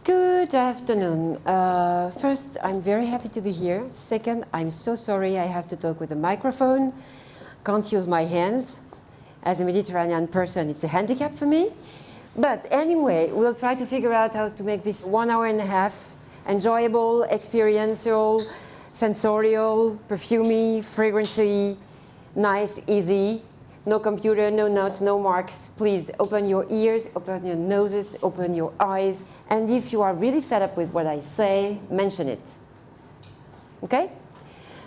Good afternoon. First, I'm very happy to be here. Second, I'm so sorry I have to talk with a microphone. Can't use my hands. As a Mediterranean person, it's a handicap for me. But anyway, we'll try to figure out how to make this 1 hour and a half enjoyable, experiential, sensorial, perfumey, fragrancy, nice, easy. No computer, no notes, no marks. Please open your ears, open your noses, open your eyes. And if you are really fed up with what I say, mention it. Okay?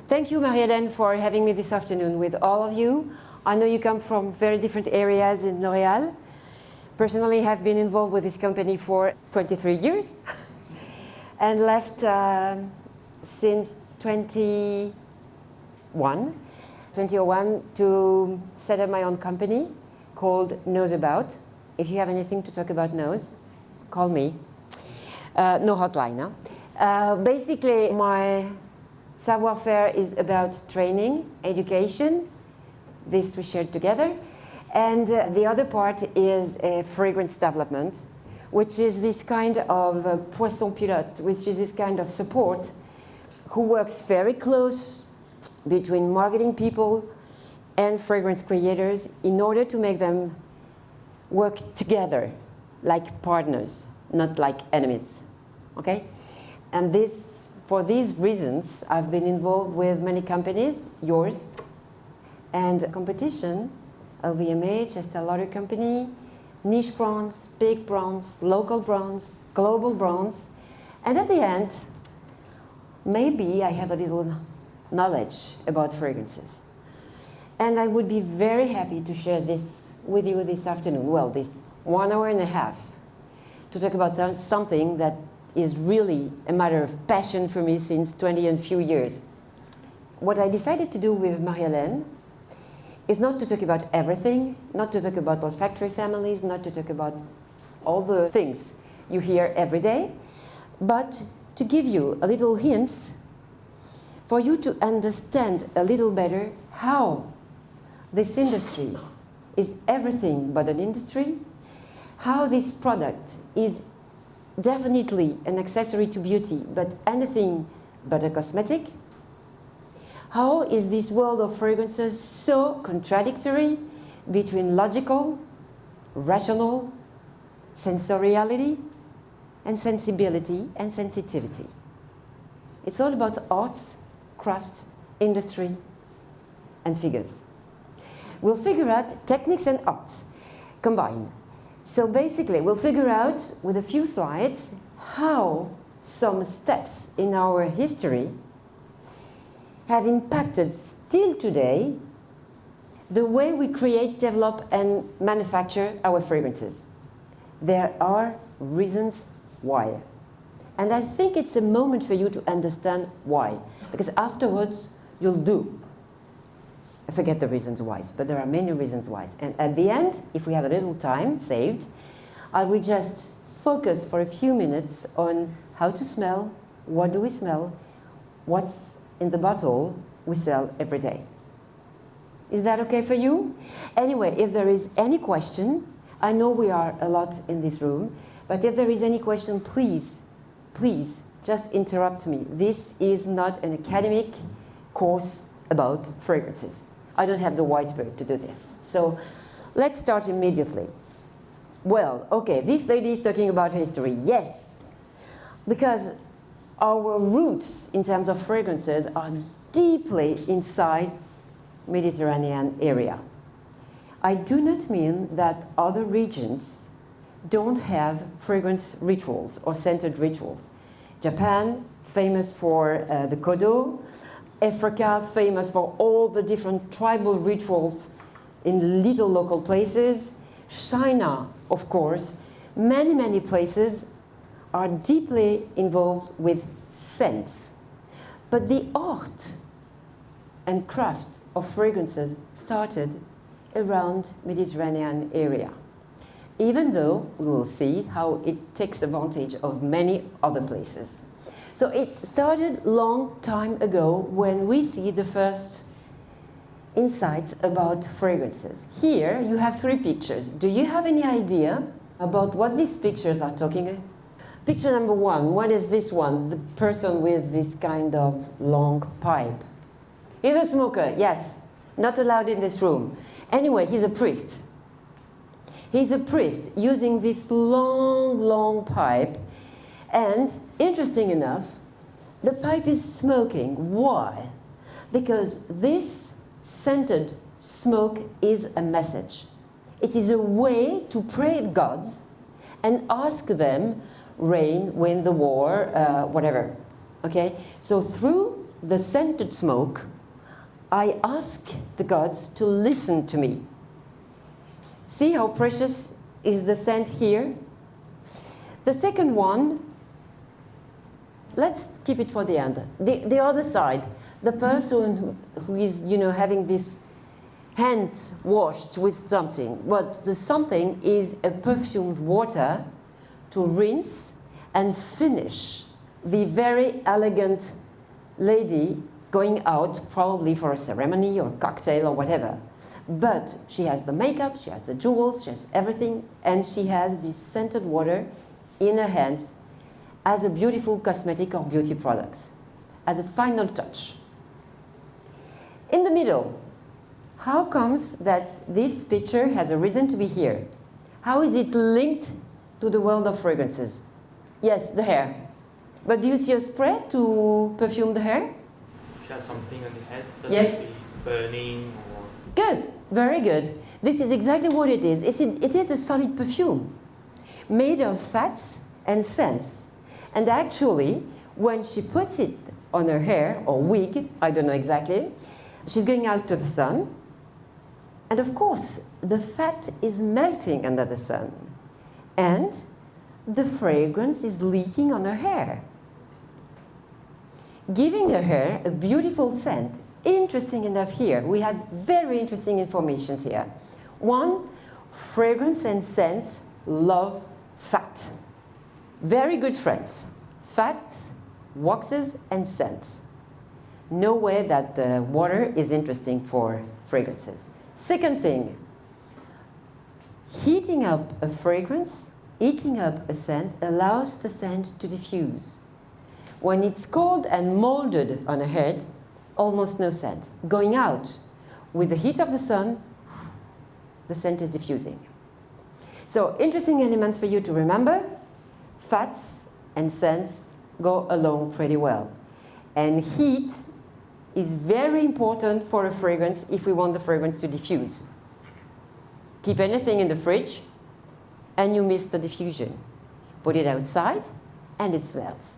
Thank you, Marie-Hélène, for having me this afternoon with all of you. I know you come from very different areas in L'Oréal. Personally, I have been involved with this company for 23 years and left since 2001 to set up my own company called Nose About. If you have anything to talk about nose, call me. No hotline. Huh? Basically, my savoir-faire is about training, education. This we shared together. And the other part is fragrance development, which is this kind of poisson pilote, which is this kind of support who works very close between marketing people and fragrance creators in order to make them work together like partners, not like enemies. Okay? And for these reasons, I've been involved with many companies, yours, and competition, LVMH, Estée Lauder Company, niche brands, big brands, local brands, global brands, and at the end, maybe I have a little knowledge about fragrances. And I would be very happy to share this with you this afternoon, well, this 1 hour and a half, to talk about something that is really a matter of passion for me since 20 and few years. What I decided to do with Marie-Hélène is not to talk about everything, not to talk about olfactory families, not to talk about all the things you hear every day, but to give you a little hints for you to understand a little better how this industry is everything but an industry, how this product is definitely an accessory to beauty, but anything but a cosmetic. How is this world of fragrances so contradictory between logical, rational, sensoriality, and sensibility and sensitivity? It's all about arts, crafts, industry, and figures. We'll figure out techniques and arts combined. So basically, we'll figure out with a few slides how some steps in our history have impacted still today the way we create, develop, and manufacture our fragrances. There are reasons why. And I think it's a moment for you to understand why. Because afterwards, you'll do. I forget the reasons why, but there are many reasons why. And at the end, if we have a little time saved, I will just focus for a few minutes on how to smell, what do we smell, what's in the bottle we sell every day. Is that okay for you? Anyway, if there is any question, I know we are a lot in this room, but if there is any question, please just interrupt me. This is not an academic course about fragrances. I don't have the whiteboard to do this. So let's start immediately. Well, okay, this lady is talking about history. Yes, because our roots in terms of fragrances are deeply inside Mediterranean area. I do not mean that other regions don't have fragrance rituals or scented rituals. Japan, famous for the kodo. Africa, famous for all the different tribal rituals in little local places. China, of course. Many places are deeply involved with scents. But the art and craft of fragrances started around Mediterranean area. Even though we will see how it takes advantage of many other places. So it started long time ago when we see the first insights about fragrances. Here you have 3 pictures. Do you have any idea about what these pictures are talking about? Picture number one, what is this one? The person with this kind of long pipe. He's a smoker, yes, not allowed in this room. Anyway, he's a priest. He's a priest using this long, long pipe. And interesting enough, the pipe is smoking. Why? Because this scented smoke is a message. It is a way to pray at gods and ask them rain, wind, the war, whatever. Okay? So through the scented smoke, I ask the gods to listen to me. See how precious is the scent here? The second one, let's keep it for the end. The other side, the person who is, having these hands washed with something. What the something is a perfumed water to rinse and finish the very elegant lady going out, probably for a ceremony or cocktail or whatever. But she has the makeup, she has the jewels, she has everything, and she has this scented water in her hands as a beautiful cosmetic or beauty products, as a final touch. In the middle, how comes that this picture has a reason to be here? How is it linked to the world of fragrances? Yes, the hair. But do you see a spray to perfume the hair? She has something on the head. Yes. Burning or... Good, very good. This is exactly what it is. It is a solid perfume made of fats and scents. And actually, when she puts it on her hair or wig, I don't know exactly, she's going out to the sun. And of course, the fat is melting under the sun. And the fragrance is leaking on her hair, giving her hair a beautiful scent. Interesting enough here, we had very interesting information here. One, fragrance and scents love fat. Very good friends. Fat, waxes, and scents. No way that water is interesting for fragrances. Second thing, heating up a fragrance, heating up a scent allows the scent to diffuse. When it's cold and molded on a head, almost no scent. Going out with the heat of the sun, the scent is diffusing. So interesting elements for you to remember. Fats and scents go along pretty well. And heat is very important for a fragrance if we want the fragrance to diffuse. Keep anything in the fridge and you miss the diffusion. Put it outside and it smells.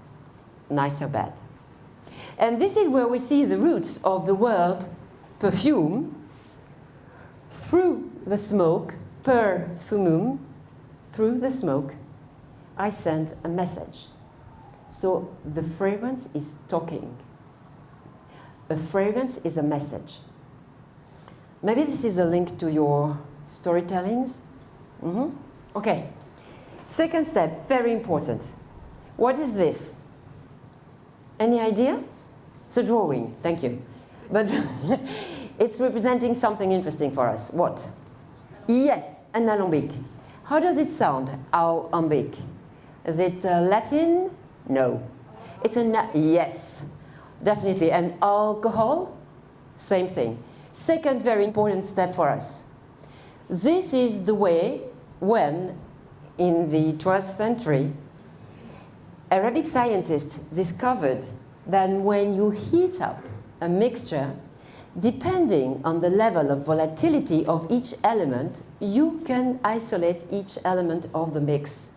Nice or bad. And this is where we see the roots of the word perfume. Through the smoke, perfumum, through the smoke, I send a message. So the fragrance is talking. A fragrance is a message. Maybe this is a link to your storytellings. Okay. Second step, very important. What is this? Any idea? It's a drawing, thank you. But it's representing something interesting for us. What? Yes, an alembic. How does it sound, alembic? Is it Latin? No. It's a, yes, definitely. And alcohol? Same thing. Second very important step for us. This is the way when, in the 12th century, Arabic scientists discovered that when you heat up a mixture, depending on the level of volatility of each element, you can isolate each element of the mix.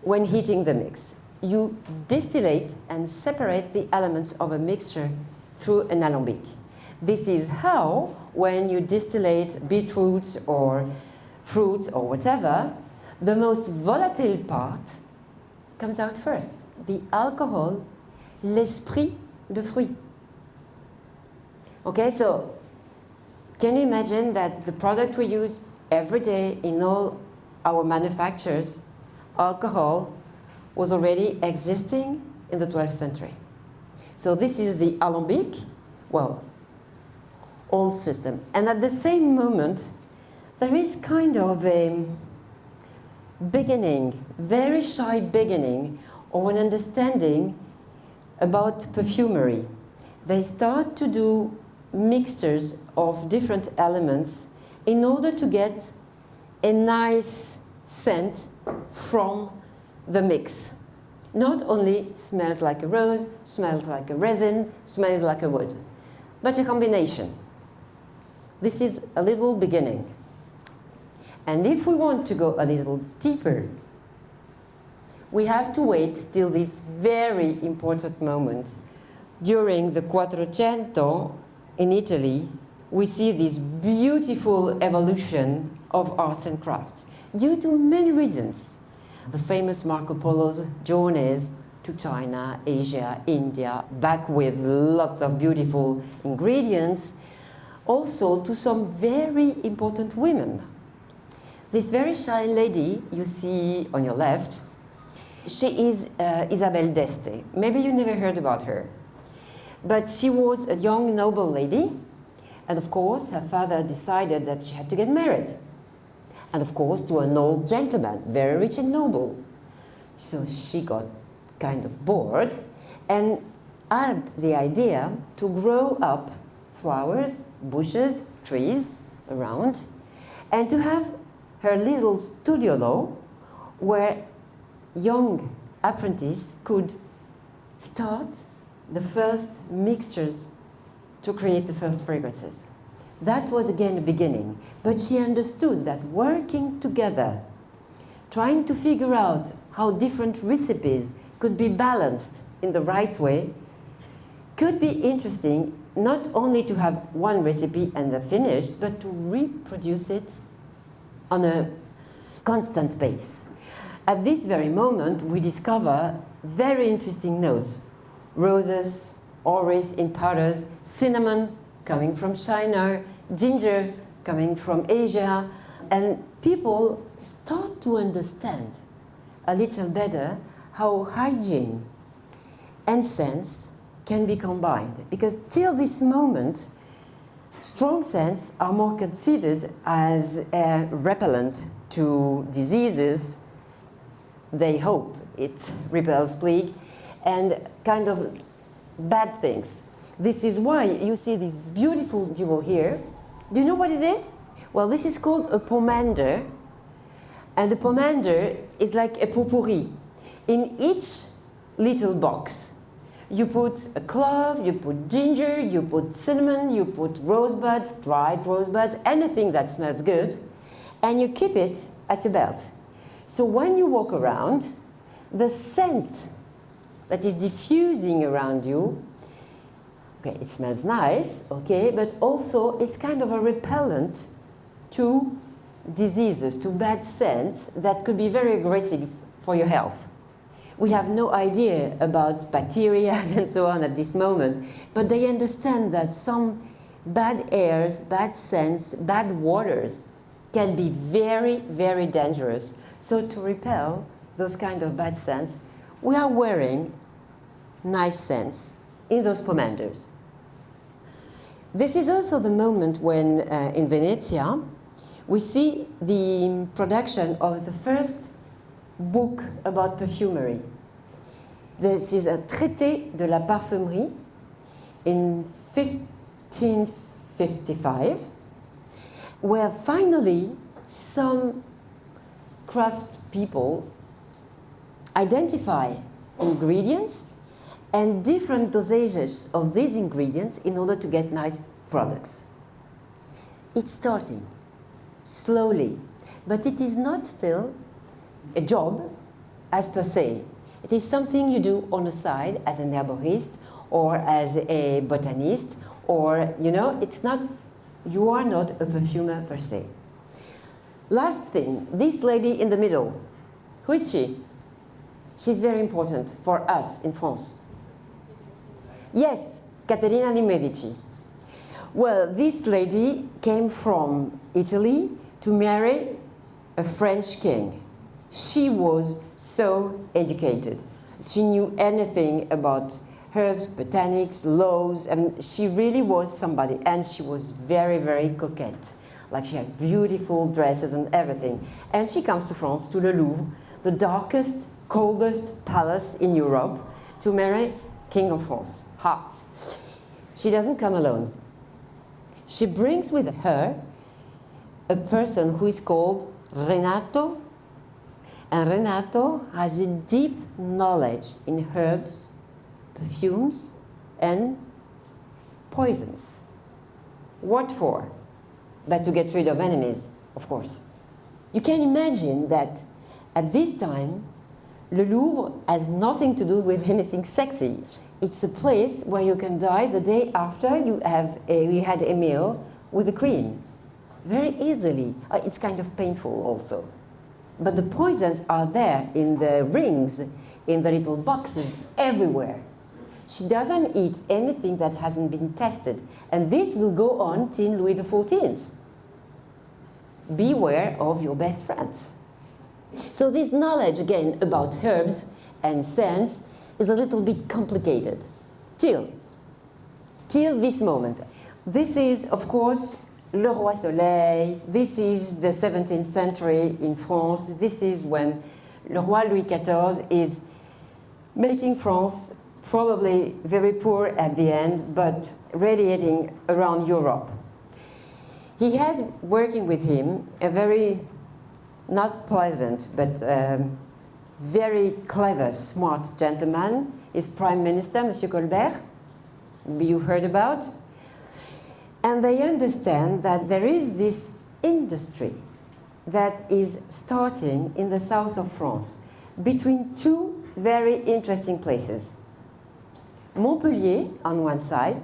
When heating the mix, you distillate and separate the elements of a mixture through an alembic. This is how, when you distillate beetroots or fruits or whatever, the most volatile part comes out first. The alcohol, l'esprit de fruit. Okay, so can you imagine that the product we use every day in all our manufacturers, alcohol, was already existing in the 12th century. So this is the alembic, well, old system. And at the same moment, there is kind of a beginning, very shy beginning of an understanding about perfumery. They start to do mixtures of different elements in order to get a nice scent from the mix. Not only smells like a rose, smells like a resin, smells like a wood, but a combination. This is a little beginning. And if we want to go a little deeper, we have to wait till this very important moment. During the Quattrocento in Italy, we see this beautiful evolution of arts and crafts due to many reasons. The famous Marco Polo's journeys to China, Asia, India, back with lots of beautiful ingredients, also to some very important women. This very shy lady you see on your left, she is Isabelle d'Este. Maybe you never heard about her. But she was a young noble lady, and of course her father decided that she had to get married. And of course to an old gentleman, very rich and noble. So she got kind of bored and had the idea to grow up flowers, bushes, trees around, and to have her little studiolo where young apprentices could start the first mixtures to create the first fragrances. That was again a beginning, but she understood that working together, trying to figure out how different recipes could be balanced in the right way, could be interesting not only to have one recipe and then finished, but to reproduce it on a constant base. At this very moment, we discover very interesting notes. Roses, orris in powders, cinnamon coming from China, ginger coming from Asia, and people start to understand a little better how hygiene and scents can be combined. Because till this moment, strong scents are more considered as a repellent to diseases. They hope it repels plague and kind of bad things. This is why you see this beautiful jewel here. Do you know what it is? Well, this is called a pomander. And a pomander is like a potpourri. In each little box, you put a clove, you put ginger, you put cinnamon, you put rosebuds, dried rosebuds, anything that smells good, and you keep it at your belt. So when you walk around, the scent that is diffusing around you, okay, it smells nice, okay, but also it's kind of a repellent to diseases, to bad scents that could be very aggressive for your health. We have no idea about bacteria and so on at this moment, but they understand that some bad airs, bad scents, bad waters can be very, very dangerous. So to repel those kind of bad scents, we are wearing nice scents in those pomanders. This is also the moment when, in Venezia, we see the production of the first book about perfumery. This is a Traité de la Parfumerie in 1555, where finally some craft people identify ingredients and different dosages of these ingredients in order to get nice products. It's starting slowly, but it is not still a job as per se. It is something you do on the side as an herborist or as a botanist, or, you know, it's not, you are not a perfumer per se. Last thing, this lady in the middle, who is she? She's very important for us in France. Yes, Caterina di Medici. Well, this lady came from Italy to marry a French king. She was so educated. She knew anything about herbs, botanics, laws, and she really was somebody. And she was very, very coquette. like she has beautiful dresses and everything. And she comes to France, to the Louvre, the darkest, coldest palace in Europe, to marry King of France. Ha! She doesn't come alone. She brings with her a person who is called Renato. And Renato has a deep knowledge in herbs, perfumes, and poisons. What for? But to get rid of enemies, of course. You can imagine that at this time, the Louvre has nothing to do with anything sexy. It's a place where you can die the day after you had a meal with the queen. Very easily. It's kind of painful also. But the poisons are there in the rings, in the little boxes, everywhere. She doesn't eat anything that hasn't been tested. And this will go on till Louis XIV. Beware of your best friends. So this knowledge, again, about herbs and scents is a little bit complicated. Till this moment. This is, of course, Le Roi Soleil. This is the 17th century in France. This is when Le Roi Louis XIV is making France probably very poor at the end, but radiating around Europe. He has working with him a very, not pleasant, but very clever, smart gentleman, his Prime Minister, Monsieur Colbert, you've heard about. And they understand that there is this industry that is starting in the south of France between two very interesting places. Montpellier on one side.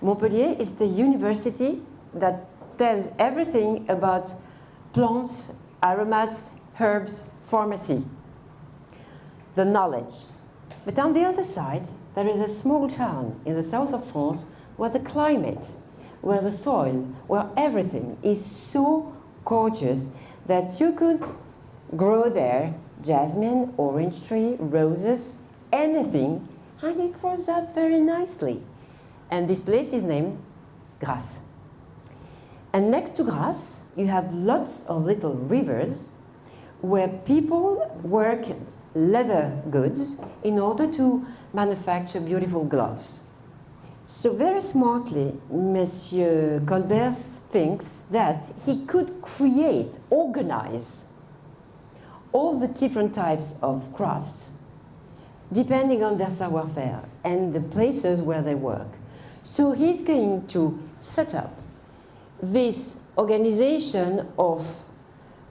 Montpellier is the university that tells everything about plants, aromats, herbs, pharmacy, the knowledge. But on the other side, there is a small town in the south of France where the climate, where the soil, where everything is so gorgeous that you could grow there jasmine, orange tree, roses, anything, and it grows up very nicely. And this place is named Grasse. And next to Grasse, you have lots of little rivers where people work leather goods in order to manufacture beautiful gloves. So very smartly, Monsieur Colbert thinks that he could create, organize all the different types of crafts depending on their savoir-faire and the places where they work. So he's going to set up this organization of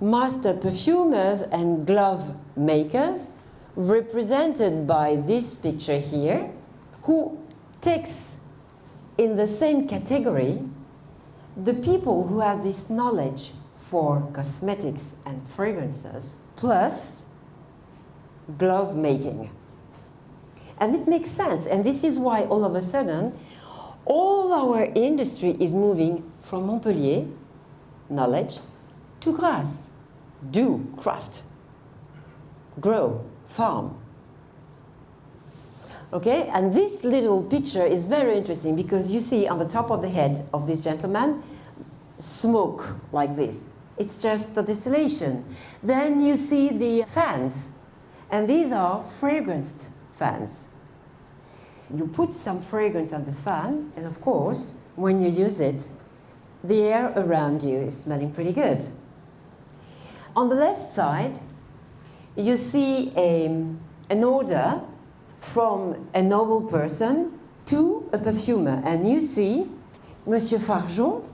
master perfumers and glove makers, represented by this picture here, who takes in the same category the people who have this knowledge for cosmetics and fragrances, plus glove making. And it makes sense, and this is why all of a sudden all our industry is moving from Montpellier, knowledge, to Grasse, do, craft, grow, farm. Okay, and this little picture is very interesting because you see on the top of the head of this gentleman, smoke like this. It's just the distillation. Then you see the fans, and these are fragranced fans. You put some fragrance on the fan, and of course, when you use it, the air around you is smelling pretty good. On the left side, you see an order from a noble person to a perfumer. And you see Monsieur Farjon,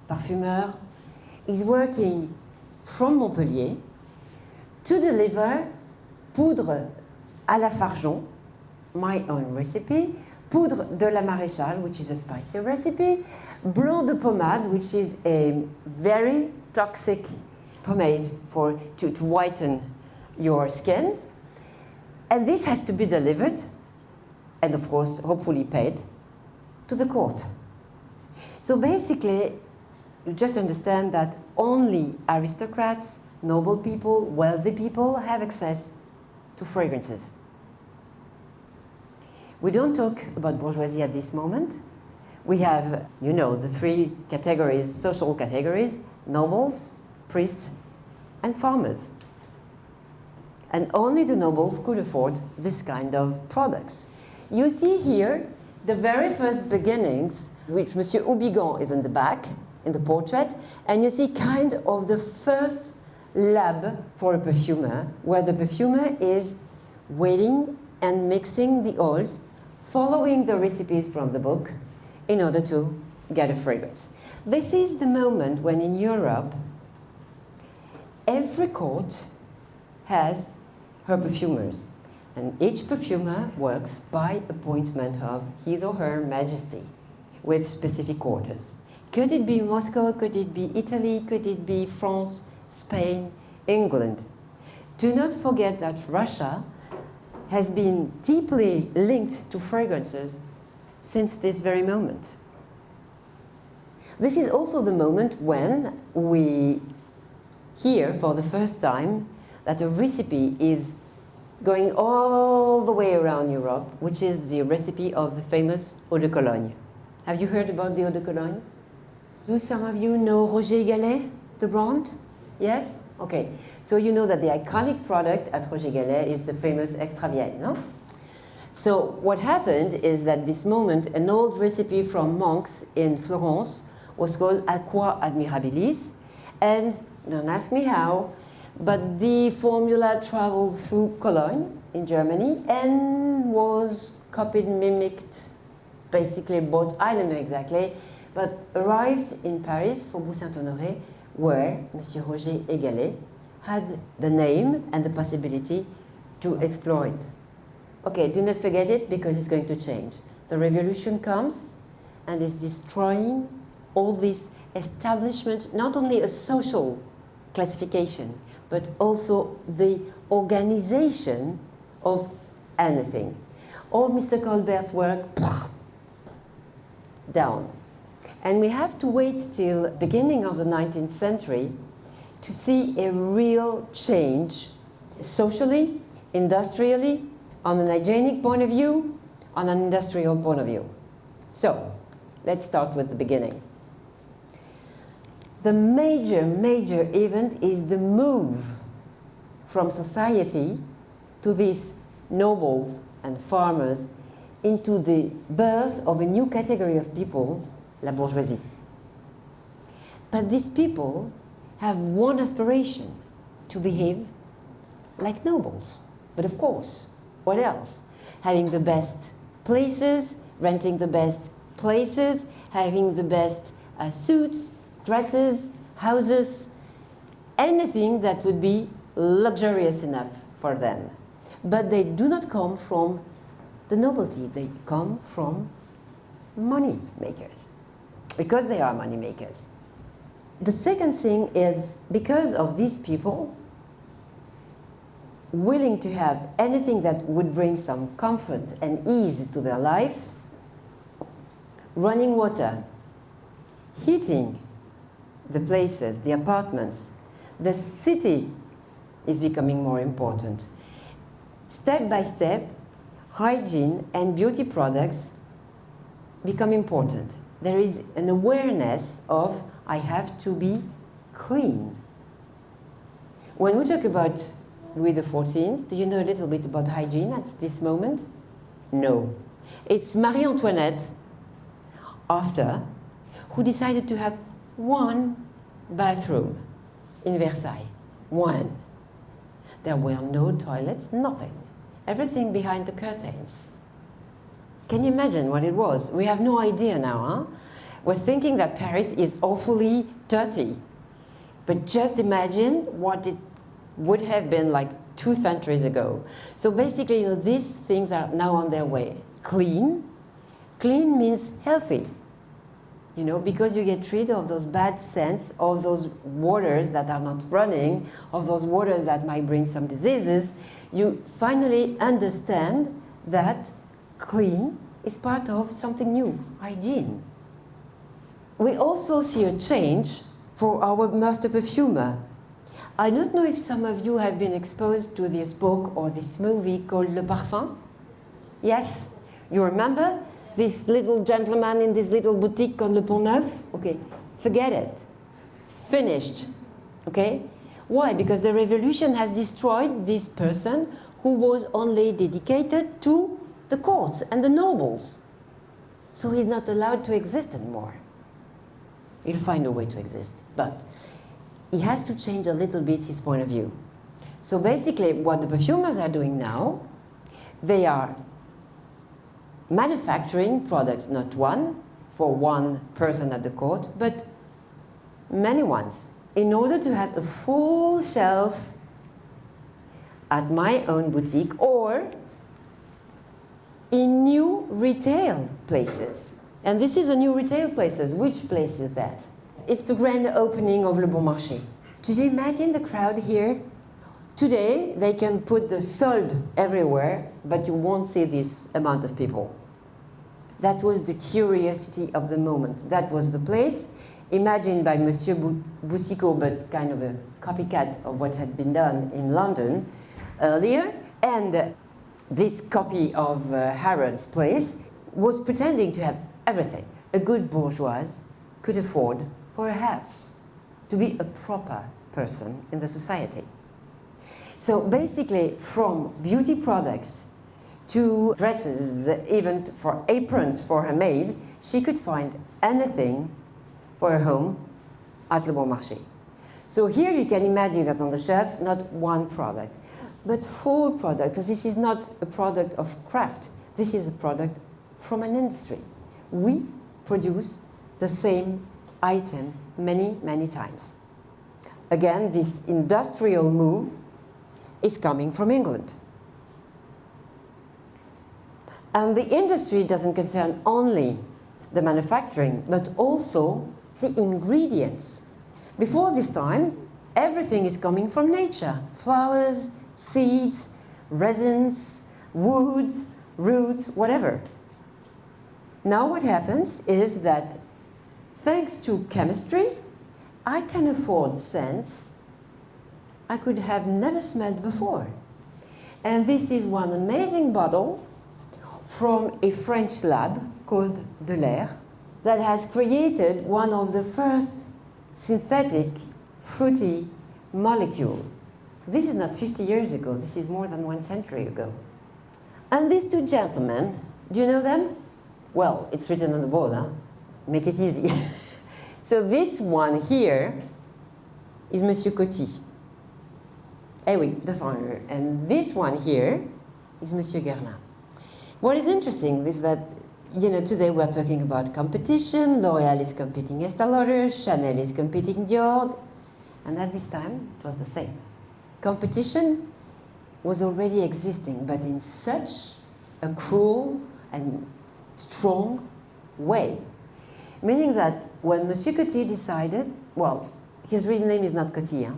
parfumeur, is working from Montpellier to deliver poudre à la Farjon, my own recipe, poudre de la Maréchale, which is a spicy recipe, blanc de pommade, which is a very toxic pomade to whiten your skin. And this has to be delivered, and of course, hopefully paid, to the court. So basically, you just understand that only aristocrats, noble people, wealthy people have access to fragrances. We don't talk about bourgeoisie at this moment. We have, you know, the three categories, social categories: nobles, priests, and farmers. And only the nobles could afford this kind of products. You see here the very first beginnings, which Monsieur Houbigant is in the back, in the portrait, and you see kind of the first lab for a perfumer, where the perfumer is waiting and mixing the oils, following the recipes from the book, in order to get a fragrance. This is the moment when in Europe, every court has her perfumers, and each perfumer works by appointment of his or her majesty with specific orders. Could it be Moscow? Could it be Italy? Could it be France, Spain, England? Do not forget that Russia has been deeply linked to fragrances since this very moment. This is also the moment when we hear for the first time that a recipe is going all the way around Europe, which is the recipe of the famous Eau de Cologne. Have you heard about the Eau de Cologne? Do some of you know Roger Gallet, the brand? Yes? Okay. So you know that the iconic product at Roger Gallet is the famous Extra Vieille, no? So what happened is that this moment, an old recipe from monks in Florence was called Aqua Admirabilis, and don't ask me how, but the formula traveled through Cologne in Germany and was copied, mimicked, basically both, I don't know exactly, but arrived in Paris, Faubourg Saint-Honoré, where Monsieur Roger Gallet had the name and the possibility to explore it. Okay, do not forget it, because it's going to change. The revolution comes and is destroying all this establishment, not only a social classification, but also the organization of anything. All Mr. Colbert's work, down. And we have to wait till beginning of the 19th century to see a real change socially, industrially, on an hygienic point of view, on an industrial point of view. So, let's start with the beginning. The major event is the move from society to these nobles and farmers into the birth of a new category of people, la bourgeoisie. But these people have one aspiration: to behave like nobles. But of course, what else? Having the best places, renting the best places, having the best suits, dresses, houses, anything that would be luxurious enough for them. But they do not come from the nobility, they come from money makers, because they are money makers. The second thing is, because of these people willing to have anything that would bring some comfort and ease to their life, running water, heating the places, the apartments, the city is becoming more important. Step by step, hygiene and beauty products become important. There is an awareness of, I have to be clean. When we talk about Louis XIV, do you know a little bit about hygiene at this moment? No. It's Marie Antoinette, after, who decided to have one bathroom in Versailles. One. There were no toilets, nothing. Everything behind the curtains. Can you imagine what it was? We have no idea now, huh? We're thinking that Paris is awfully dirty. But just imagine what it would have been like 2 centuries ago. So basically, these things are now on their way. Clean. Clean means healthy. Because you get rid of those bad scents, of those waters that are not running, of those waters that might bring some diseases, you finally understand that clean is part of something new, hygiene. We also see a change for our master perfumer. I don't know if some of you have been exposed to this book or this movie called Le Parfum. Yes? You remember? this little gentleman in this little boutique on Le Pont Neuf, okay, forget it. Finished, okay? Why? Because the revolution has destroyed this person who was only dedicated to the courts and the nobles. So he's not allowed to exist anymore. He'll find a way to exist, but he has to change a little bit his point of view. So basically what the perfumers are doing now, they are manufacturing products, not one for one person at the court, but many ones, in order to have a full shelf at my own boutique or in new retail places. And this is a new retail places. Which place is that? It's the grand opening of Le Bon Marché. Do you imagine the crowd here? Today, they can put the sold everywhere, but you won't see this amount of people. That was the curiosity of the moment. That was the place, imagined by Monsieur Boucicault, but kind of a copycat of what had been done in London earlier. And this copy of Harrod's place was pretending to have everything a good bourgeois could afford for a house, to be a proper person in the society. So basically, from beauty products to dresses, even for aprons for her maid, she could find anything for her home at Le Bon Marché. So here you can imagine that on the shelves, not one product, but full product. So this is not a product of craft. This is a product from an industry. We produce the same item many, many times. Again, this industrial move is coming from England. And the industry doesn't concern only the manufacturing, but also the ingredients. Before this time, everything is coming from nature. Flowers, seeds, resins, woods, roots, whatever. Now what happens is that thanks to chemistry, I can afford scents I could have never smelled before. And this is one amazing bottle from a French lab called Delair that has created one of the first synthetic fruity molecule. This is not 50 years ago, this is more than 1 century ago. And these two gentlemen, do you know them? Well, it's written on the board, huh? Make it easy. So this one here is Monsieur Coty. Eh oui, the founder. And this one here is Monsieur Guerlain. What is interesting is that, you know, today we're talking about competition. L'Oréal is competing Estée Lauder, Chanel is competing Dior, and at this time it was the same. Competition was already existing, but in such a cruel and strong way. Meaning that when Monsieur Coty decided, well, his real name is not Coty, huh?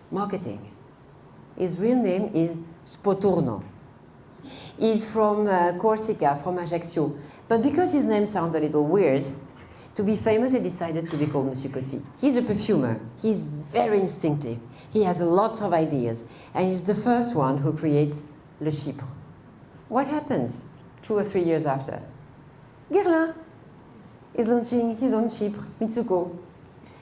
Marketing. His real name is Spoturno. He's from Corsica, from Ajaccio. But because his name sounds a little weird, to be famous, he decided to be called Monsieur Coty. He's a perfumer. He's very instinctive. He has lots of ideas. And he's the first one who creates Le Chypre. What happens 2 or 3 years after? Guerlain is launching his own Chypre, Mitsuko.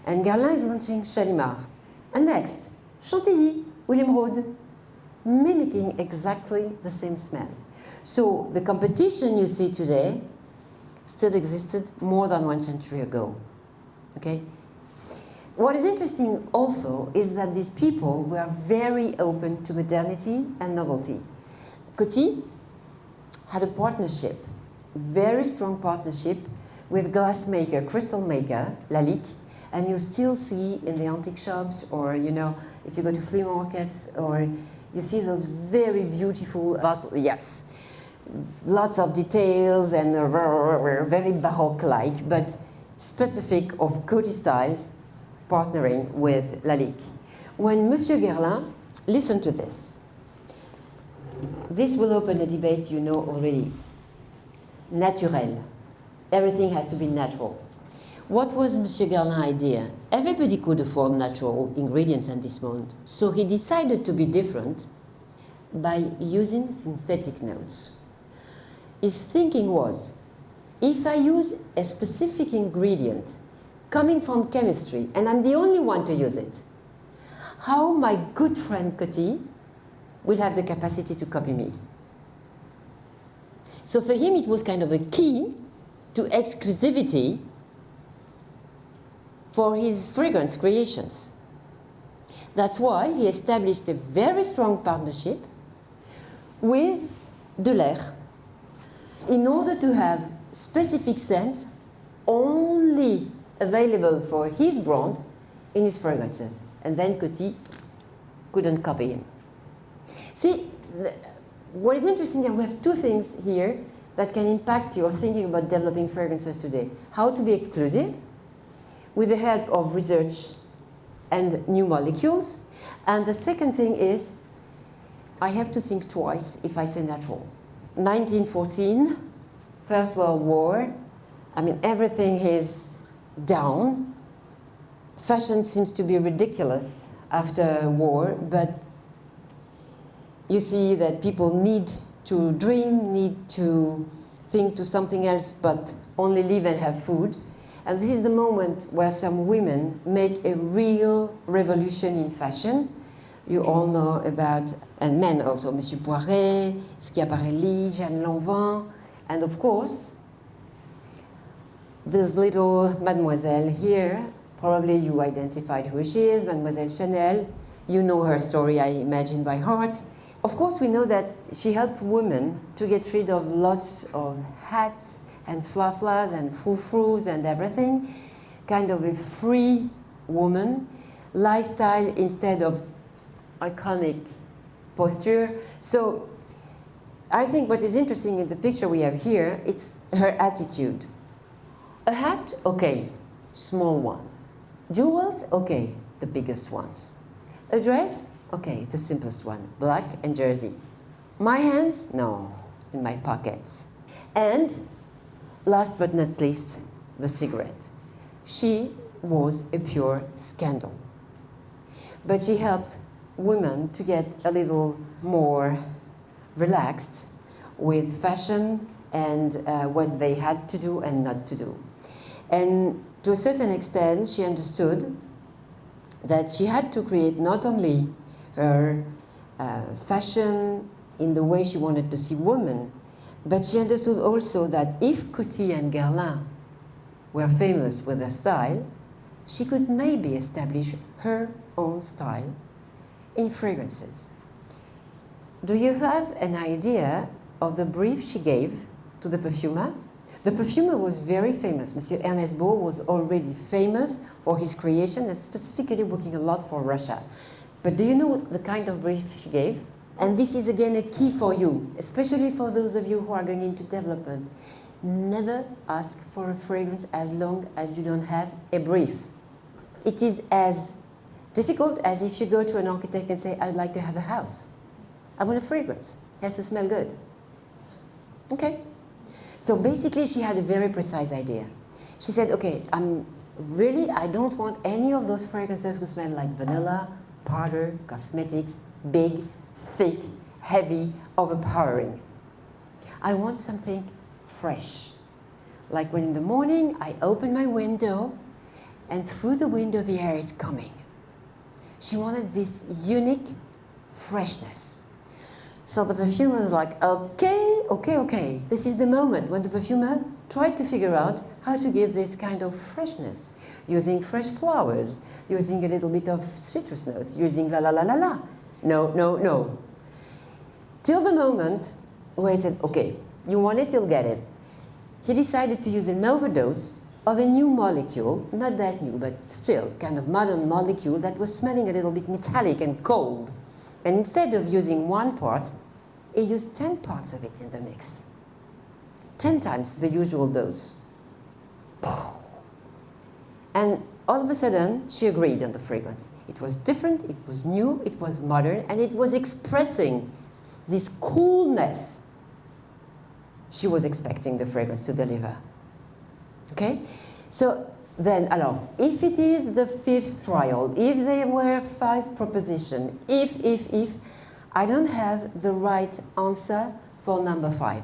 And Guerlain is launching Shalimar. And next, Chantilly, William Rode, mimicking exactly the same smell. So the competition you see today still existed more than 1 century ago. Okay? What is interesting also is that these people were very open to modernity and novelty. Coty had a partnership, very strong partnership with glassmaker, crystal maker, Lalique, and you still see in the antique shops, or you know, if you go to flea markets, or you see those very beautiful bottles. Yes, lots of details and very Baroque-like, but specific of Coty styles, partnering with Lalique. When Monsieur Guerlain, listen to this. This will open a debate you know already. Naturel. Everything has to be natural. What was Monsieur Guerlain's idea? Everybody could afford natural ingredients at this moment, so he decided to be different by using synthetic notes. His thinking was, if I use a specific ingredient coming from chemistry, and I'm the only one to use it, how my good friend Coty will have the capacity to copy me. So for him, it was kind of a key to exclusivity for his fragrance creations. That's why he established a very strong partnership with Delhaize in order to have specific scents only available for his brand in his fragrances. And then Coty couldn't copy him. See, what is interesting that we have two things here that can impact your thinking about developing fragrances today. How to be exclusive with the help of research and new molecules. And the second thing is, I have to think twice if I say natural. 1914, First World War, I mean, everything is down. Fashion seems to be ridiculous after war, but you see that people need to dream, need to think to something else, but only live and have food. And this is the moment where some women make a real revolution in fashion. You all know about, and men also, Monsieur Poiret, Schiaparelli, Jeanne Lanvin, and of course, this little mademoiselle here, probably you identified who she is, Mademoiselle Chanel. You know her story, I imagine, by heart. Of course, we know that she helped women to get rid of lots of hats and fla-flas and frou-frous and everything. Kind of a free woman, lifestyle instead of iconic posture. So I think what is interesting in the picture we have here, it's her attitude. A hat, okay, small one. Jewels, okay, the biggest ones. A dress, okay, the simplest one, black and jersey. My hands, no, in my pockets. And last but not least, the cigarette. She was a pure scandal. But she helped women to get a little more relaxed with fashion and what they had to do and not to do. And to a certain extent, she understood that she had to create not only her fashion in the way she wanted to see women, but she understood also that if Coty and Guerlain were famous with their style, she could maybe establish her own style in fragrances. Do you have an idea of the brief she gave to the perfumer? The perfumer was very famous. Monsieur Ernest Beau was already famous for his creation and specifically working a lot for Russia. But do you know the kind of brief she gave? And this is again a key for you, especially for those of you who are going into development. Never ask for a fragrance as long as you don't have a brief. It is as difficult as if you go to an architect and say, I'd like to have a house. I want a fragrance. It has to smell good. Okay. So basically she had a very precise idea. She said, okay, I don't want any of those fragrances who smell like vanilla, powder, cosmetics, big, thick, heavy, overpowering. I want something fresh. Like when in the morning I open my window and through the window the air is coming. She wanted this unique freshness. So the perfumer was like, okay. This is the moment when the perfumer tried to figure out how to give this kind of freshness, using fresh flowers, using a little bit of citrus notes, using la la la la la. No. Till the moment where he said, okay, you want it, you'll get it. He decided to use an overdose of a new molecule, not that new, but still kind of modern molecule that was smelling a little bit metallic and cold. And instead of using one part, he used 10 parts of it in the mix. 10 times the usual dose. And all of a sudden, she agreed on the fragrance. It was different, it was new, it was modern, and it was expressing this coolness she was expecting the fragrance to deliver. Okay? So then, alors, if it is the 5th trial, if there were 5 propositions, if, I don't have the right answer for number 5.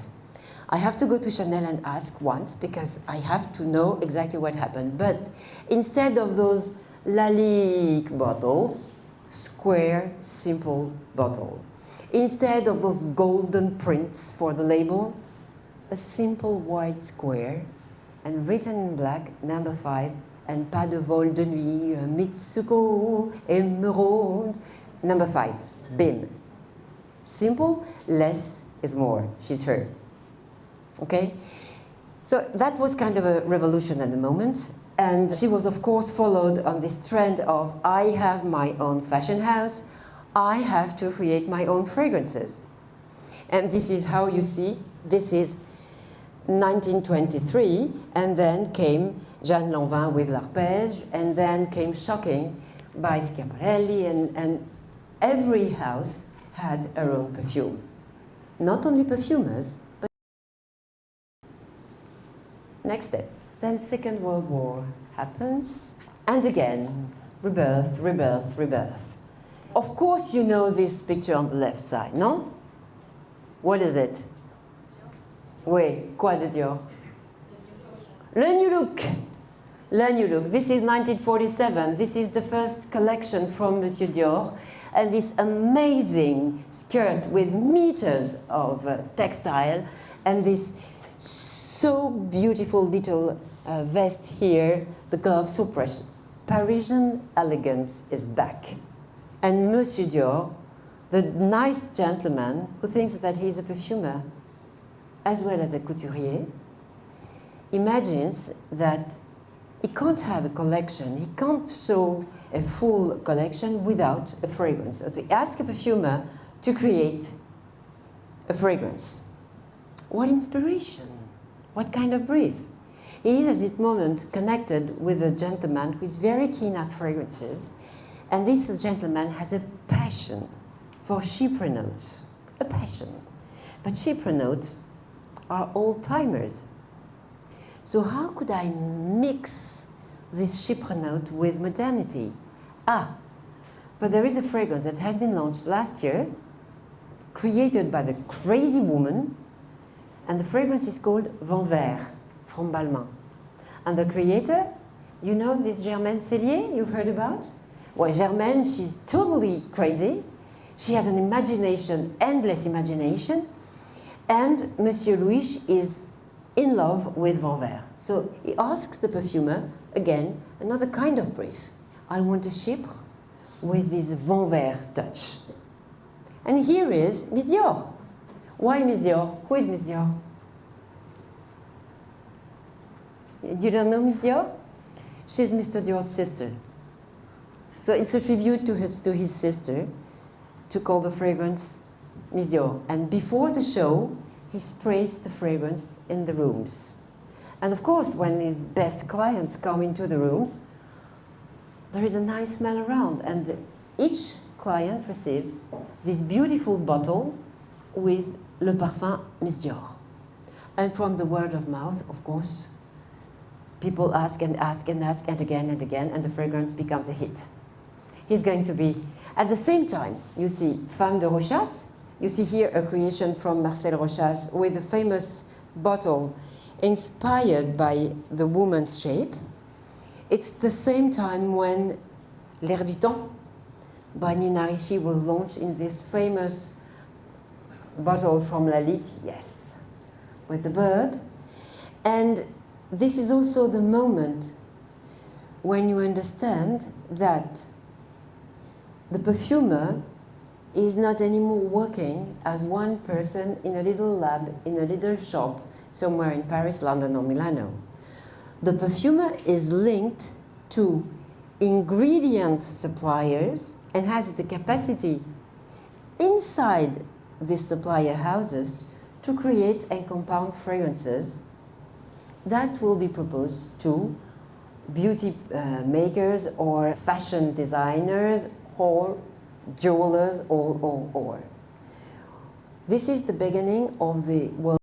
I have to go to Chanel and ask once because I have to know exactly what happened. But instead of those Lalique bottles, square, simple bottle. Instead of those golden prints for the label, a simple white square and written in black, number 5, and pas de vol de nuit, Mitsuko, Emerald, number 5, BIM. Simple, less is more, she's her. Okay? So that was kind of a revolution at the moment. And she was, of course, followed on this trend of I have my own fashion house, I have to create my own fragrances. And this is how you see, this is 1923, and then came Jeanne Lanvin with L'Arpège, and then came Shocking by Schiaparelli, and every house had her own perfume. Not only perfumers, but next step. Then Second World War happens, and again, rebirth, rebirth, rebirth. Of course you know this picture on the left side, no? What is it? Oui, quoi de Dior? Le New Look. Le New Look. This is 1947. This is the first collection from Monsieur Dior. And this amazing skirt with meters of textile and this so beautiful little vest here, the glove so precious. Parisian elegance is back. And Monsieur Dior, the nice gentleman who thinks that he's a perfumer as well as a couturier, imagines that he can't have a collection, he can't show a full collection without a fragrance. So he asks a perfumer to create a fragrance. What inspiration? What kind of brief? He is at this moment connected with a gentleman who is very keen at fragrances, and this gentleman has a passion for chypre notes, a passion. But chypre notes are old-timers. So how could I mix this chypre note with modernity? But there is a fragrance that has been launched last year, created by the crazy woman, and the fragrance is called Vent Vert from Balmain. And the creator, you know this Germaine Cellier you've heard about? Well, Germaine, she's totally crazy. She has an imagination, endless imagination, and Monsieur Louis is in love with Vent Vert. So he asks the perfumer, again, another kind of brief. I want a chypre with this Vent Vert touch. And here is Miss Dior. Why Miss Dior? Who is Miss Dior? You don't know Miss Dior? She's Mr. Dior's sister. So it's a tribute to his sister to call the fragrance Miss Dior. And before the show, he sprays the fragrance in the rooms. And of course, when his best clients come into the rooms, there is a nice smell around. And each client receives this beautiful bottle with Le Parfum Miss Dior. And from the word of mouth, of course, people ask and ask and ask and again, and the fragrance becomes a hit. He's going to be, at the same time, you see Femme de Rochas. You see here a creation from Marcel Rochas with a famous bottle inspired by the woman's shape. It's the same time when L'Air du Temps by Nina Ricci was launched in this famous bottle from Lalique, yes, with the bird. And this is also the moment when you understand that the perfumer is not anymore working as one person in a little lab, in a little shop, somewhere in Paris, London, or Milano. The perfumer is linked to ingredient suppliers and has the capacity inside these supplier houses to create and compound fragrances that will be proposed to beauty makers or fashion designers or jewelers or. This is the beginning of the world.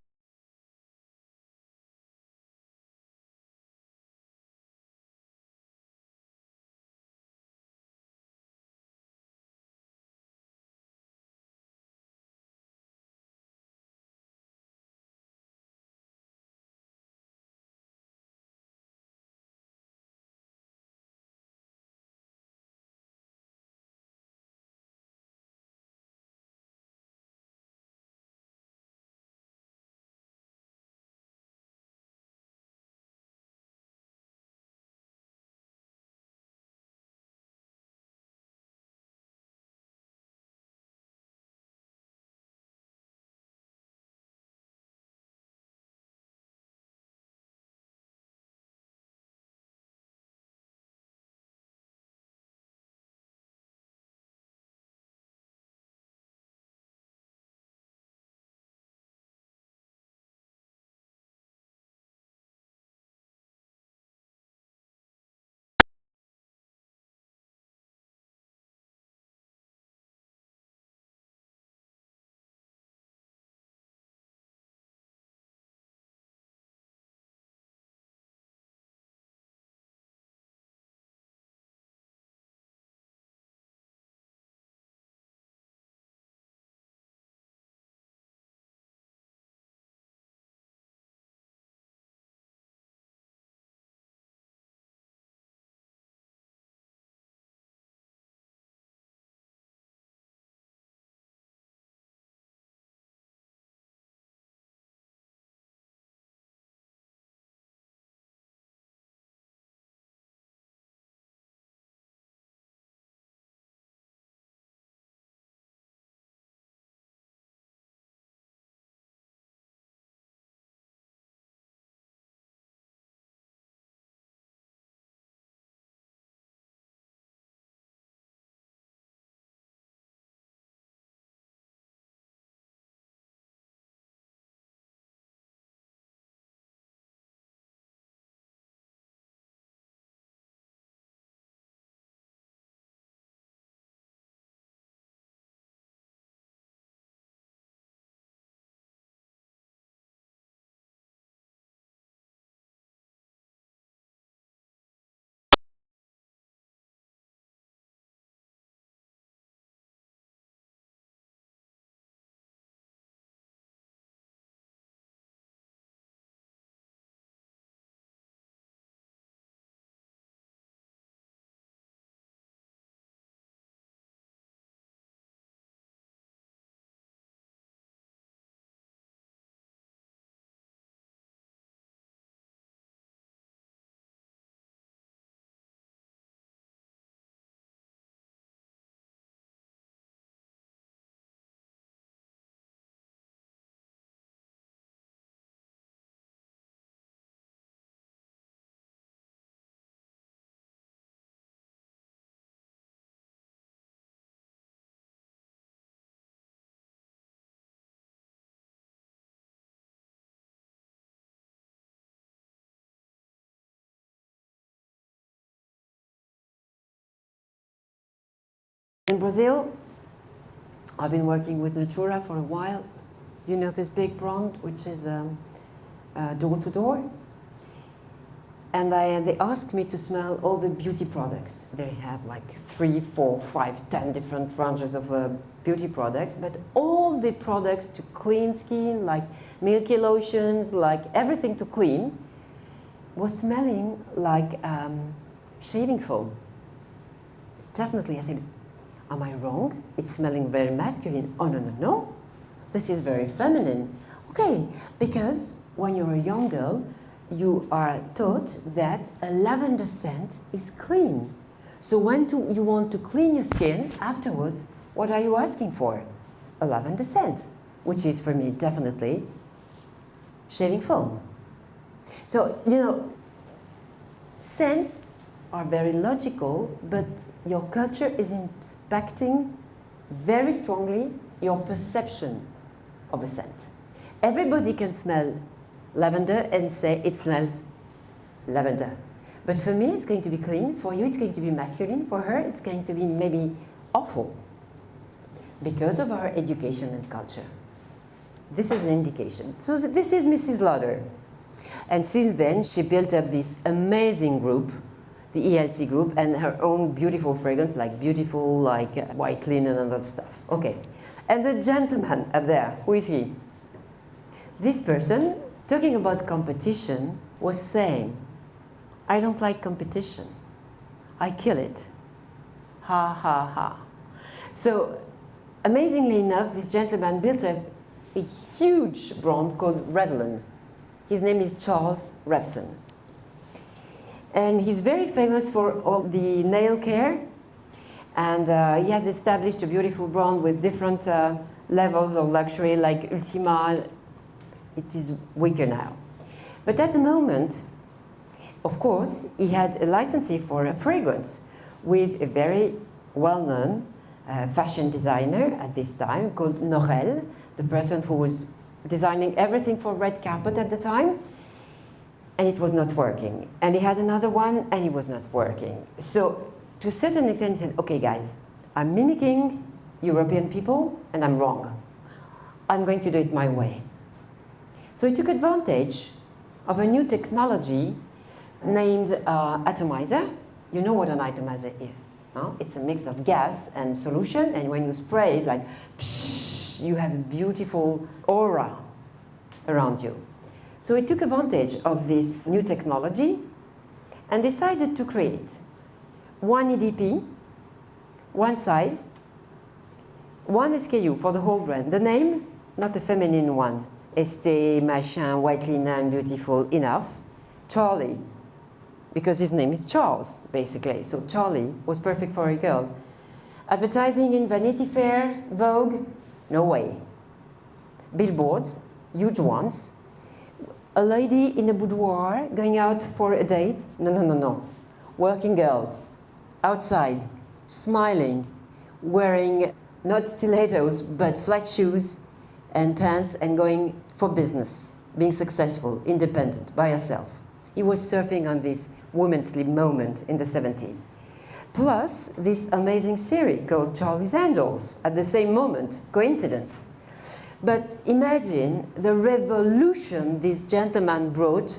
In Brazil, I've been working with Natura for a while. You know this big brand, which is door to door? And they asked me to smell all the beauty products. They have like 3, 4, 5, 10 different ranges of beauty products, but all the products to clean skin, like milky lotions, like everything to clean, was smelling like shaving foam. Definitely, I said, am I wrong? It's smelling very masculine. Oh, no, no, no. This is very feminine. Okay, because when you're a young girl, you are taught that a lavender scent is clean. So when you want to clean your skin afterwards, what are you asking for? A lavender scent, which is for me definitely shaving foam. So, you know, scents are very logical, but your culture is impacting very strongly your perception of a scent. Everybody can smell lavender and say it smells lavender. But for me, it's going to be clean. For you, it's going to be masculine. For her, it's going to be maybe awful because of our education and culture. This is an indication. So this is Mrs. Lauder. And since then, she built up this amazing group, the ELC group, and her own beautiful fragrance, like beautiful, like white linen and all stuff. Okay. And the gentleman up there, who is he? This person, talking about competition, was saying, I don't like competition. I kill it. Ha, ha, ha. So, amazingly enough, this gentleman built a huge brand called Revlon. His name is Charles Revson. And he's very famous for all the nail care. And he has established a beautiful brand with different levels of luxury, like Ultima. It is weaker now. But at the moment, of course, he had a licensee for a fragrance with a very well-known fashion designer at this time called Norel, the person who was designing everything for red carpet at the time, and it was not working. And he had another one, and it was not working. So to a certain extent, he said, okay guys, I'm mimicking European people, and I'm wrong. I'm going to do it my way. So he took advantage of a new technology named atomizer. You know what an atomizer is, no? It's a mix of gas and solution, and when you spray it, like, psh, you have a beautiful aura around you. So he took advantage of this new technology and decided to create one EDP, one size, one SKU for the whole brand. The name, not a feminine one. Estée, machin, white linen, beautiful, enough. Charlie, because his name is Charles, basically. So Charlie was perfect for a girl. Advertising in Vanity Fair, Vogue, no way. Billboards, huge ones. A lady in a boudoir going out for a date, no, no, no, no. Working girl, outside, smiling, wearing not stilettos, but flat shoes and pants and going for business, being successful, independent, by herself. He was surfing on this women's lib moment in the 70s. Plus, this amazing series called Charlie's Angels at the same moment, coincidence. But imagine the revolution this gentleman brought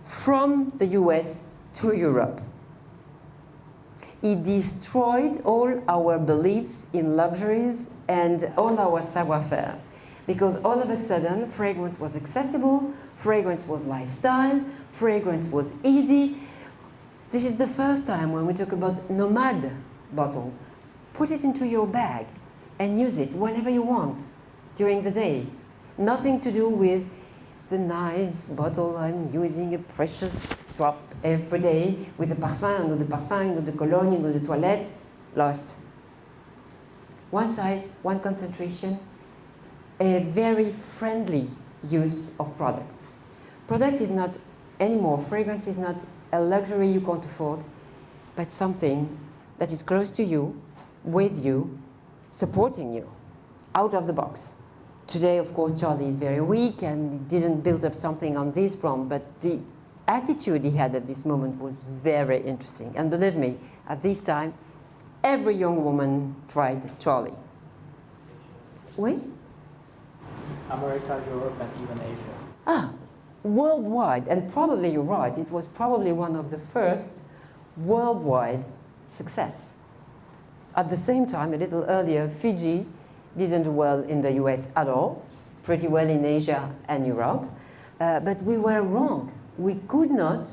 from the US to Europe. He destroyed all our beliefs in luxuries and all our savoir-faire. Because all of a sudden, fragrance was accessible, fragrance was lifestyle, fragrance was easy. This is the first time when we talk about nomad bottle. Put it into your bag and use it whenever you want during the day. Nothing to do with the nice bottle I'm using, a precious drop every day with a parfum, or the parfum, or the cologne, or the toilette. Lost. One size, one concentration, a very friendly use of product. Product is not anymore, fragrance is not a luxury you can't afford, but something that is close to you, with you, supporting you, out of the box. Today, of course, Charlie is very weak and he didn't build up something on this brand, but the attitude he had at this moment was very interesting. And believe me, at this time, Every young woman tried Charlie. Oui? America, Europe, and even Asia. Ah, worldwide, and probably you're right, it was probably one of the first worldwide success. At the same time, a little earlier, Fiji didn't do well in the US at all, pretty well in Asia and Europe, but we were wrong. We could not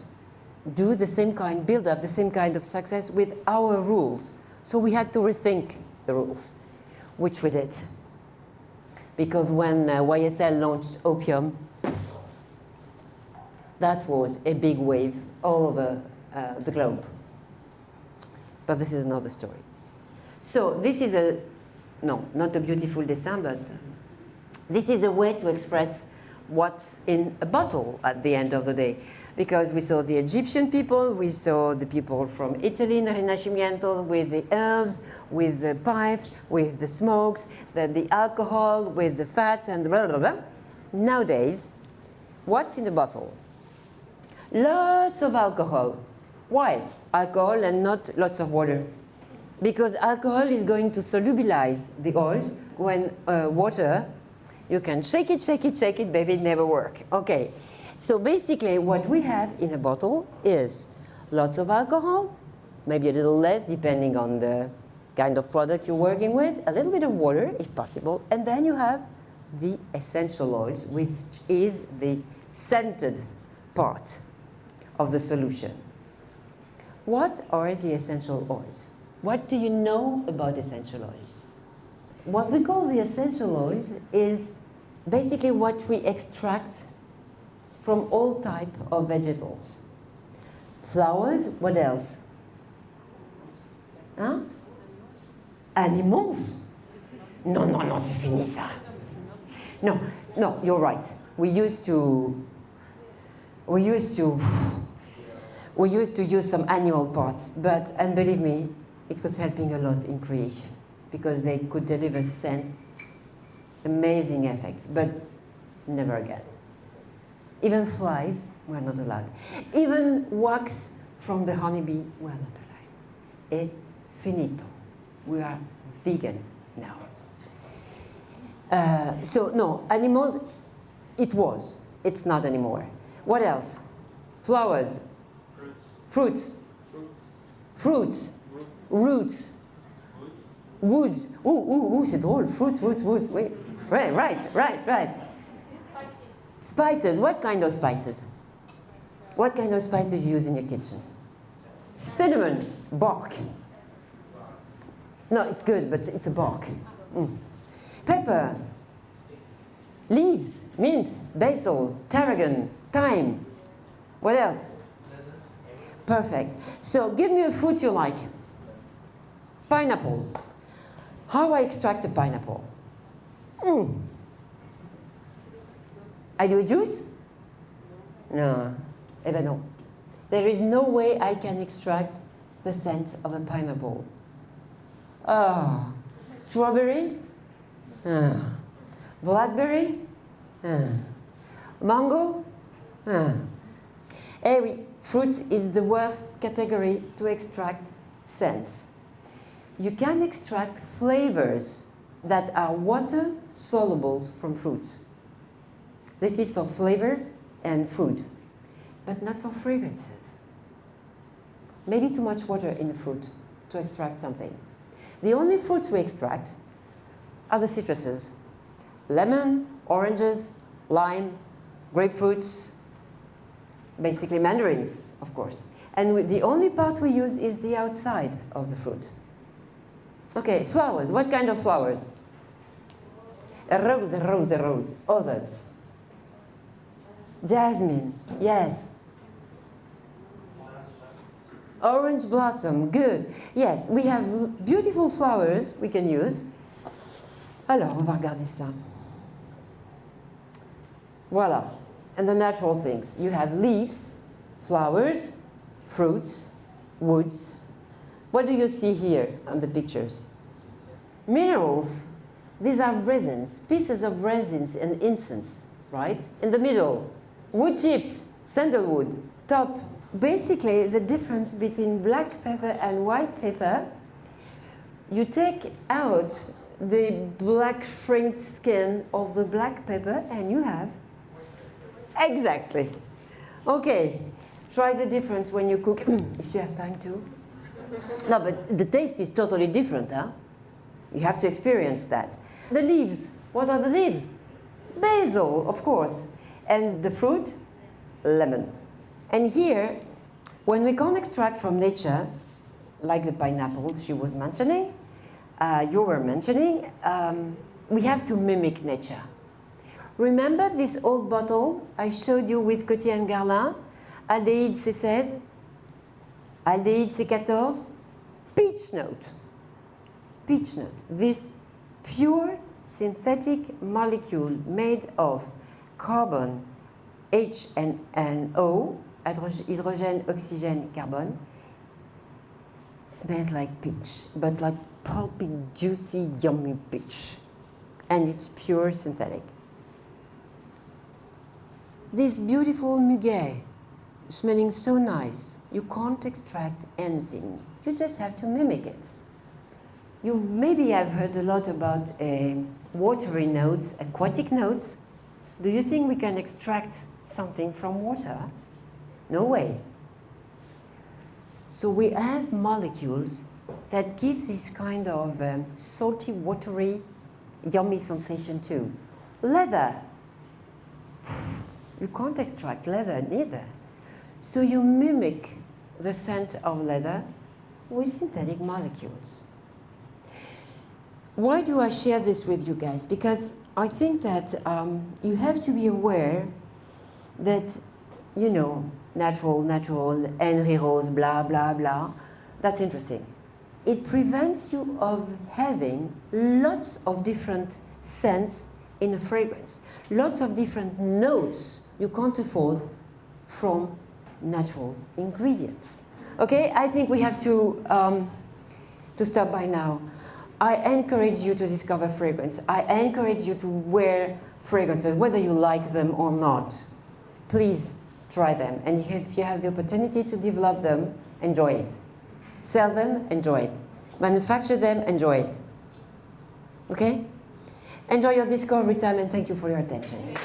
do the same kind, build up the same kind of success with our rules. So we had to rethink the rules, which we did. Because when YSL launched opium, that was a big wave all over the globe. But this is another story. So this is no, not a beautiful dessin, but this is a way to express what's in a bottle at the end of the day. Because we saw the Egyptian people, we saw the people from Italy in the Rinascimento with the herbs, with the pipes, with the smokes, the alcohol, with the fats, and blah, blah, blah. Nowadays, what's in the bottle? Lots of alcohol. Why? Alcohol and not lots of water. Because alcohol is going to solubilize the oils when water, you can shake it, baby, it never works. Okay. So basically what we have in a bottle is lots of alcohol, maybe a little less depending on the kind of product you're working with, a little bit of water if possible, and then you have the essential oils, which is the scented part of the solution. What are the essential oils? What do you know about essential oils? What we call the essential oils is basically what we extract from all type of vegetables. Flowers, what else? Huh? Animals? No, c'est fini ça. No, you're right. We used to use some animal parts, but, and believe me, it was helping a lot in creation because they could deliver scents, amazing effects, but never again. Even flies were not allowed. Even wax from the honeybee were not allowed. E finito. We are vegan now. So no, animals, it was. It's not anymore. What else? Flowers. Fruits. Fruits. Roots. Woods. Ooh, c'est drôle. Fruits, woods. Wait. Right. Spices. What kind of spices? What kind of spice do you use in your kitchen? Cinnamon. Bark. No, it's good, but it's a bark. Pepper. Leaves. Mint. Basil. Tarragon. Thyme. What else? Perfect. So give me a fruit you like. Pineapple. How I extract a pineapple? I do a juice? No. Eh ben non. There is no way I can extract the scent of a pineapple. Oh. Strawberry? Blackberry? Mango? Eh oui, fruits is the worst category to extract scents. You can extract flavors that are water solubles from fruits. This is for flavor and food, but not for fragrances. Maybe too much water in the fruit to extract something. The only fruits we extract are the citruses. Lemon, oranges, lime, grapefruits, basically mandarins, of course. And the only part we use is the outside of the fruit. Okay, flowers. What kind of flowers? A rose. Others. Jasmine, yes. Orange blossom, good. Yes, we have beautiful flowers we can use. Alors, on va regarder ça. Voilà. And the natural things. You have leaves, flowers, fruits, woods. What do you see here on the pictures? Minerals. These are resins, pieces of resins and incense, right? In the middle, wood chips, sandalwood, top. Basically, the difference between black pepper and white pepper, You take out the black shrinked skin of the black pepper and you have exactly. Okay, try the difference when you cook, if you have time to. No, but the taste is totally different, huh? You have to experience that. The leaves, what are the leaves? Basil, of course. And the fruit, lemon. And here, when we can't extract from nature, like the pineapples she was mentioning, you were mentioning, we have to mimic nature. Remember this old bottle I showed you with Coty and Garlin? Aldéhyde C16, aldéhyde C14, peach note. Peach note. This pure synthetic molecule made of carbon, H and O, hydrogène, oxygène, carbon, smells like peach, but like pulpy, juicy, yummy peach. And it's pure synthetic. This beautiful muguet, smelling so nice, you can't extract anything. You just have to mimic it. You maybe have heard a lot about watery notes, aquatic notes. Do you think we can extract something from water? No way. So we have molecules that give this kind of salty, watery, yummy sensation too. Leather. You can't extract leather neither. So you mimic the scent of leather with synthetic molecules. Why do I share this with you guys? Because I think that you have to be aware that, you know, natural, Henry Rose, blah, blah, blah. That's interesting. It prevents you of having lots of different scents in a fragrance, lots of different notes you can't afford from natural ingredients. Okay, I think we have to stop by now. I encourage you to discover fragrance. I encourage you to wear fragrances, whether you like them or not. Please try them. And if you have the opportunity to develop them, enjoy it. Sell them, enjoy it. Manufacture them, enjoy it. Okay? Enjoy your discovery time and thank you for your attention.